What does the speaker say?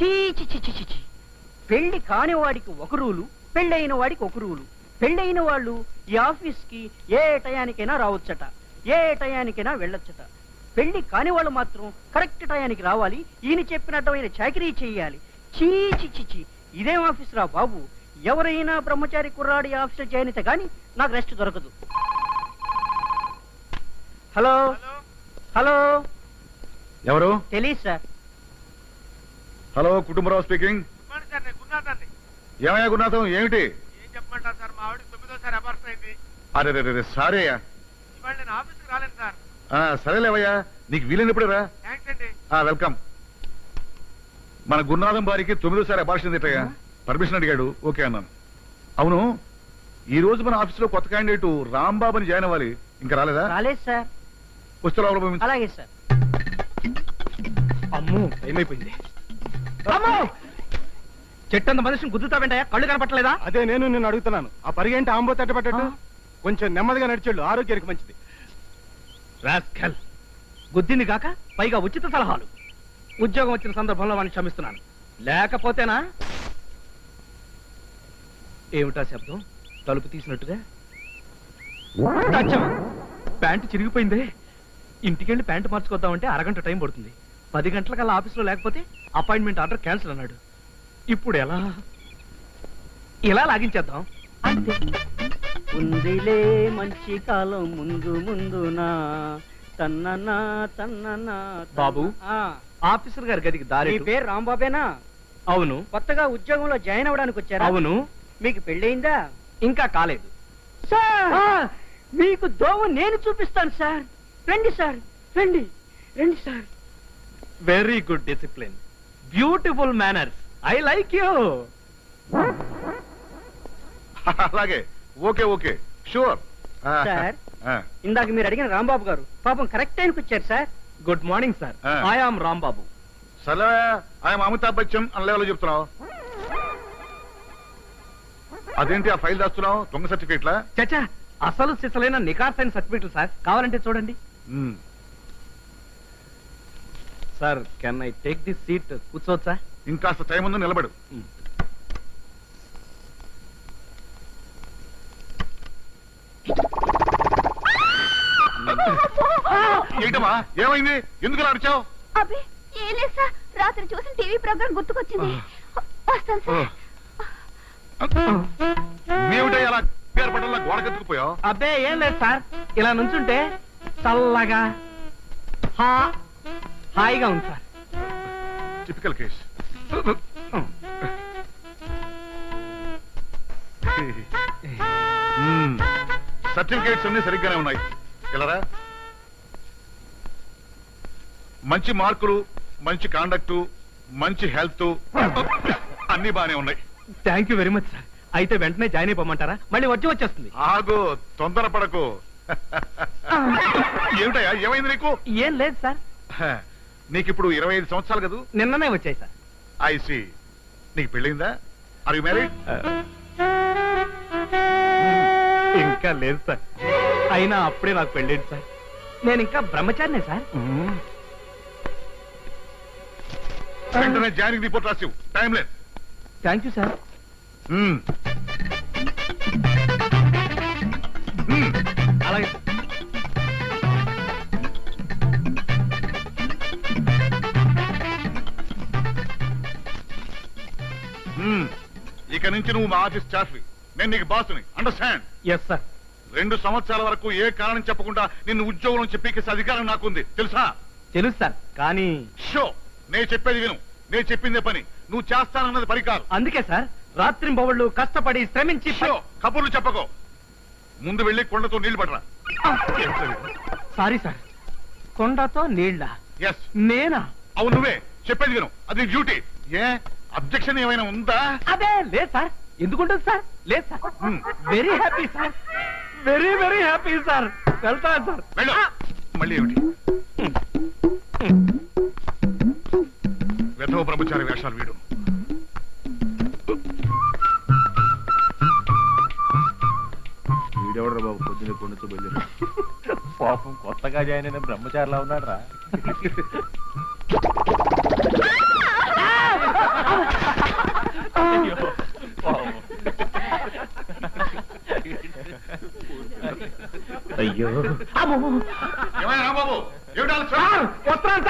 చీ చి చి చి చి. పెళ్లి కాని వాడికి ఒక రూలు, పెళ్ళైన వాడికి ఒక రూలు. పెళ్ళైన వాళ్ళు ఈ ఆఫీస్కి ఏ టయానికైనా రావచ్చట, ఏ టయానికైనా వెళ్ళొచ్చట. పెళ్లి కాని వాళ్ళు మాత్రం కరెక్ట్ టయానికి రావాలి, ఈయన చెప్పినట్టమైన చాకరీ చేయాలి. చీ చి చి చి. ఇదేం ఆఫీస్ రా బాబు. ఎవరైనా బ్రహ్మచారి కుర్రాడి ఆఫీసులో జాయిన్ అయితే గానీ నాకు రెస్ట్ దొరకదు. హలో హలో, ఎవరు? తెలీదు సార్. Hello, Kutumbarao speaking. ఏమయ్యా గురునాథం, ఏమిటి? ఏం చెప్పమంటారు సార్, మా ఆవిడ 9వ అబార్షన్ అయింది. అరే సారీ అయ్యా. ఇవాళ నేను ఆఫీస్కి రాలేను సార్. సరేలేవయ్యా, నీకు వీలైనప్పుడే రా. థ్యాంక్స్ అండి. వెల్కమ్. మన గురునాథం భార్యకి 9వ అబార్షన్ తిట్టయ్యా. పర్మిషన్ అడిగాడు, ఓకే అన్నాను. అవును, ఈ రోజు మన ఆఫీస్ లో కొత్త క్యాండిడేట్ రాంబాబు అని జాయిన్ అవ్వాలి, ఇంకా రాలేదా? రాలేదు సార్. వస్తే లోపల పంపించు. అలాగే సార్. అమ్మో, ఏమైపోయింది? అమ్మో, చెట్టంత మనిషిని గుద్దుతావేంటయ్యా, కళ్ళు కనపట్టలేదా? అదే నేను నిన్ను అడుగుతున్నాను. ఆ పరిగెంటి ఆంబో తట్టబట్టట్టు కొంచెం నెమ్మదిగా నడిచాడు, ఆరోగ్యానికి మంచిది. రాస్కల్, గుద్దింది కాక పైగా ఉచిత సలహాలు. ఉద్యోగం వచ్చిన సందర్భంలో వాడిని క్షమిస్తున్నాను, లేకపోతేనా? ఏమిటా శబ్దం? తలుపు తీసినట్టుగా. ప్యాంటు చిరిగిపోయిందే. ఇంటికెళ్ళి ప్యాంటు మార్చుకొద్దామంటే అరగంట టైం పడుతుంది. 10 గంటలకల్లా ఆఫీస్లో లేకపోతే అపాయింట్మెంట్ ఆర్డర్ క్యాన్సిల్ అన్నాడు. ఇప్పుడు ఎలా? ఇలా లాగించేద్దాం అంతే. ఉందిలే మంచి కాలం ముందు ముందునా, తన్ననా తన్ననా. బాబు, ఆఫీసర్ గారి గదికి దారి. మీ పేరు రాంబాబేనా? అవును. కొత్తగా ఉద్యోగంలో జాయిన్ అవ్వడానికి వచ్చారా? అవును. మీకు పెళ్ళయిందా? ఇంకా కాలేదు సార్. మీకు దోవ నేను చూపిస్తాను సార్. రండి సార్, రండి రండి sir. Very good discipline, beautiful manners, I like you. అలాగే, ఓకే ఓకే, షూర్. సార్, ఇందాక మీరు అడిగిన రాంబాబు గారు పాపం కరెక్ట్ టైంకి వచ్చారు sir. Good morning sir, I am Rambabu. సరే, ఆయన అమితాబ్ బచ్చన్ అన్న లెవెల్లో చెప్తున్నావు. అదేంటి ఆ ఫైల్ దాస్తున్నావు? దొంగ సర్టిఫికేట్లా? చచ్చా, అసలు సిసలైన నికార్సైన సర్టిఫికేట్లు సార్, కావాలంటే చూడండి. Sir, can I take this seat? కూర్చోవచ్చా? ఇంకాస్త టైం ఉందో నిలబడు. ఏంటమ్మా, ఏమైంది? ఎందుకు అరిచావు? అబ్బే ఏం లేదు సార్, రాత్రి చూసిన టీవీ ప్రోగ్రామ్ గుర్తుకొచ్చింది. వస్తాను సార్. నీవుటే అలా పట్టంలో గోడకెత్తుకుపోయావు? అబ్బే ఏం లేదు సార్, ఇలా నుంచుంటే చల్లగా హాయిగా ఉంది సార్. Typical case. సర్టిఫికేట్స్ అన్ని సరిగ్గానే ఉన్నాయి. ఇలారా, మంచి మార్కులు, మంచి కాండక్టు, మంచి హెల్త్ అన్ని బానే ఉన్నాయి. Thank you very much sir. అయితే వెంటనే జాయిన్ అయిపోమంటారా? మళ్ళీ వచ్చేస్తుంది. ఆగు, తొందరపడకు. ఏమిటయ్యా, ఏమైంది నీకు? ఏం లేదు సార్. నీకు ఇప్పుడు 25 సంవత్సరాలు కదా? నిన్ననే వచ్చాయి సార్. I see. నీకు పెళ్ళిందా? Are you married? ఇంకా లేదు సార్. అయినా అప్పుడే నాకు పెళ్ళేది సార్. నేను ఇంకా బ్రహ్మచారినే సార్. వెంటనే జాయినింగ్ రిపోర్ట్ రాసివు, టైం లేదు. Thank you sir. అలాగే. ఇక నుంచి నువ్వు మా ఆఫీస్ స్టాఫ్, నేను నీకు బాసుని. అండర్స్టాండ్? Yes sir. 2 సంవత్సరాల వరకు ఏ కారణం చెప్పకుండా నిన్ను ఉద్యోగం చెప్పేసే అధికారం నాకుంది, తెలుసా? తెలుసు సార్, కానీ షో, నేను చెప్పేది విను. నేను చెప్పిందే పని, నువ్వు చేస్తానన్నది పని కాదు. అందుకే సార్ రాత్రింబవళ్ళు కష్టపడి శ్రమించి. కబుర్లు చెప్పకో, ముందు వెళ్ళి కొండతో నీళ్లు పడరా. సారీ సార్, కొండతో నీళ్ళ? ఎస్. నేనా? అవును, నువ్వే. చెప్పేది విను, అది డ్యూటీ. ఏ అబ్జెక్షన్ ఏమైనా ఉందా? అదే లేదు సార్. ఎందుకుంటుంది సార్? లేదు sir. Very happy sir, very very happy sir. వెళ్తాను సార్. వెళ్ళు. మళ్ళీ ఏమిటి వెధవ బ్రహ్మచారి వేషాలు వీడు? వీడెవడరా బాబు, పొద్దున్న కొండతో బయలుదేరా. పాపం కొత్తగా జాయిన్ అయిన బ్రహ్మచారిలా ఉన్నాడు రా. అయ్యో ఏమైనా రాంబాబు ఏమిటి వస్త్రాంత